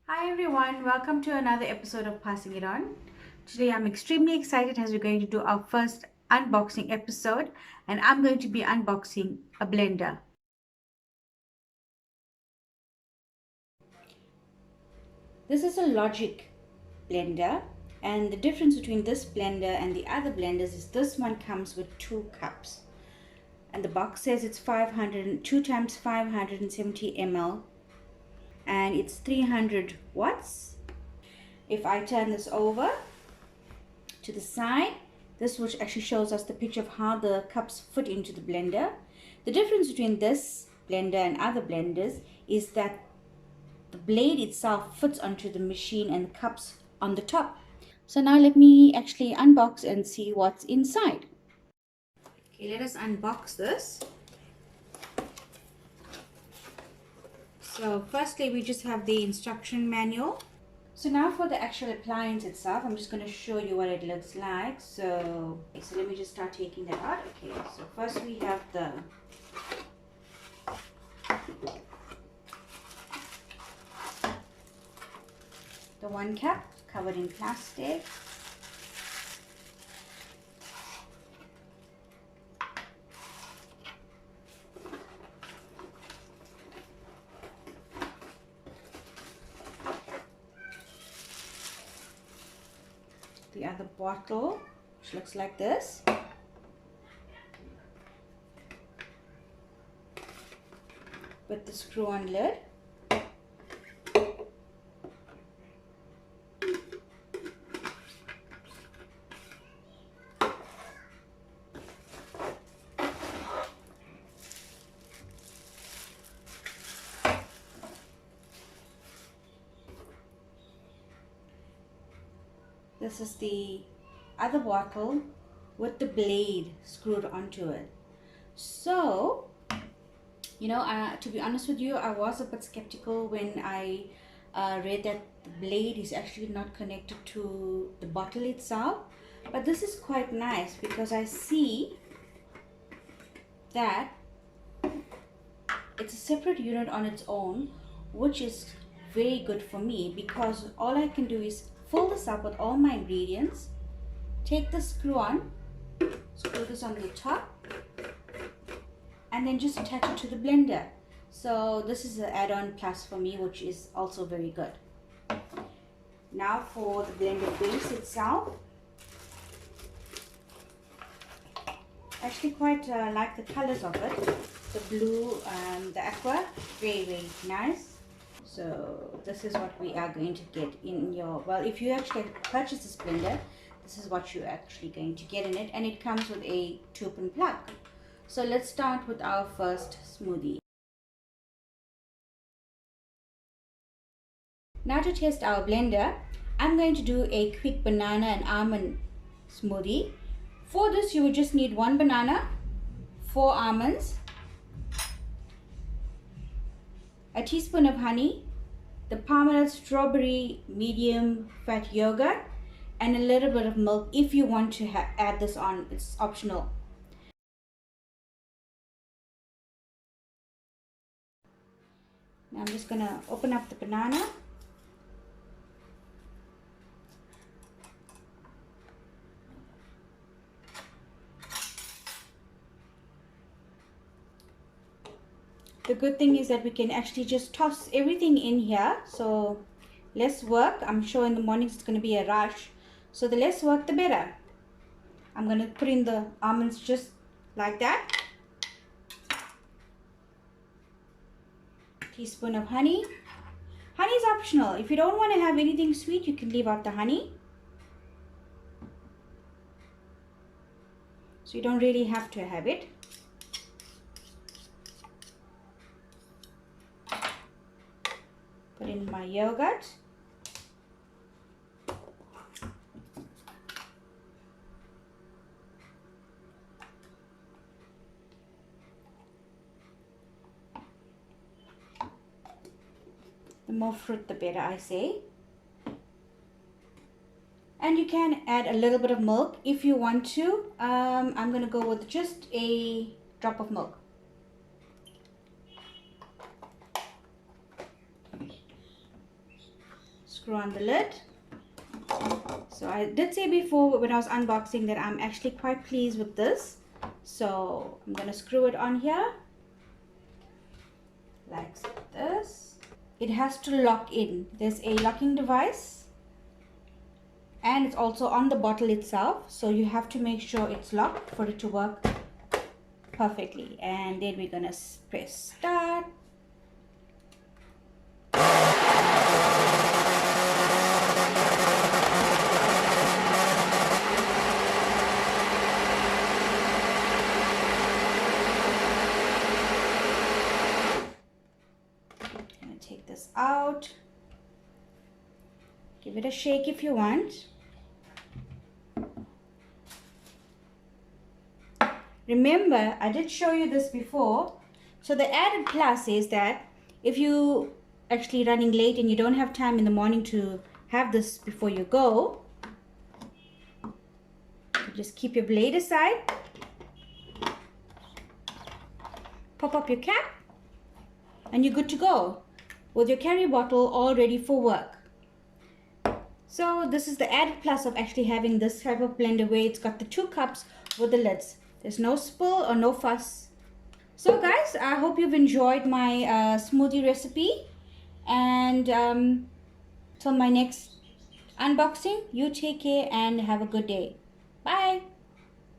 Hi everyone, welcome to another episode of Passing It On. Today I'm extremely excited as we're going to do our first unboxing episode, and I'm going to be unboxing a blender. This is a Logik blender, and the difference between this blender and the other blenders is this one comes with 2 cups. And the box says it's 2 times 570 ml and it's 300 watts. If I turn this over to the side, this which actually shows us the picture of how the cups fit into the blender. The difference between this blender and other blenders is that the blade itself fits onto the machine and the cups on the top. So now let me actually unbox and see what's inside. Okay, let us unbox this. So firstly, we just have the instruction manual. So now for the actual appliance itself, I'm just going to show you what it looks like. So let me just start taking that out. Okay, so first we have the one cap covered in plastic. The other bottle, which looks like this. With the screw-on lid. This is the other bottle with the blade screwed onto it. So, to be honest with you, I was a bit skeptical when I read that the blade is actually not connected to the bottle itself. But this is quite nice because I see that it's a separate unit on its own, which is very good for me because all I can do is fill this up with all my ingredients, take the screw on, screw this on the top, and then just attach it to the blender. So this is an add-on plus for me, which is also very good. Now for the blender base itself, I actually quite like the colors of it. The blue and the aqua, very nice. So this is what we are going to get in your, well, if you actually purchase this blender, this is what you're actually going to get in it, and it comes with a 2-pin plug. So let's start with our first smoothie. Now to test our blender, I'm going to do a quick banana and almond smoothie. For this you would just need 1 banana, 4 almonds, a teaspoon of honey, the Parmesan strawberry medium fat yogurt, and a little bit of milk if you want to add this on. It's optional. Now I'm just gonna open up the banana. The good thing is that we can actually just toss everything in here, so less work. I'm sure in the mornings it's going to be a rush, so the less work the better. I'm going to put in the almonds just like that. Teaspoon of honey. Honey is optional. If you don't want to have anything sweet, you can leave out the honey. So you don't really have to have it. Put in my yogurt. The more fruit the better, I say. And you can add a little bit of milk if you want to. I'm going to go with just a drop of milk. screw on the lid. So I did say before when I was unboxing that I'm actually quite pleased with this. So I'm going to screw it on here like this. It has to lock in. There's a locking device and it's also on the bottle itself, so you have to make sure it's locked for it to work perfectly. And then we're gonna press start. Gonna take this out. Give it a shake if you want. Remember, I did show you this before. So the added plus is that if you actually running late and you don't have time in the morning to have this before you go, you just keep your blade aside, pop up your cap, and you're good to go with your carry bottle all ready for work. So this is the added plus of actually having this type of blender where it's got the 2 cups with the lids. There's no spill or no fuss. So guys, I hope you've enjoyed my smoothie recipe, and till my next unboxing, you take care and have a good day. Bye.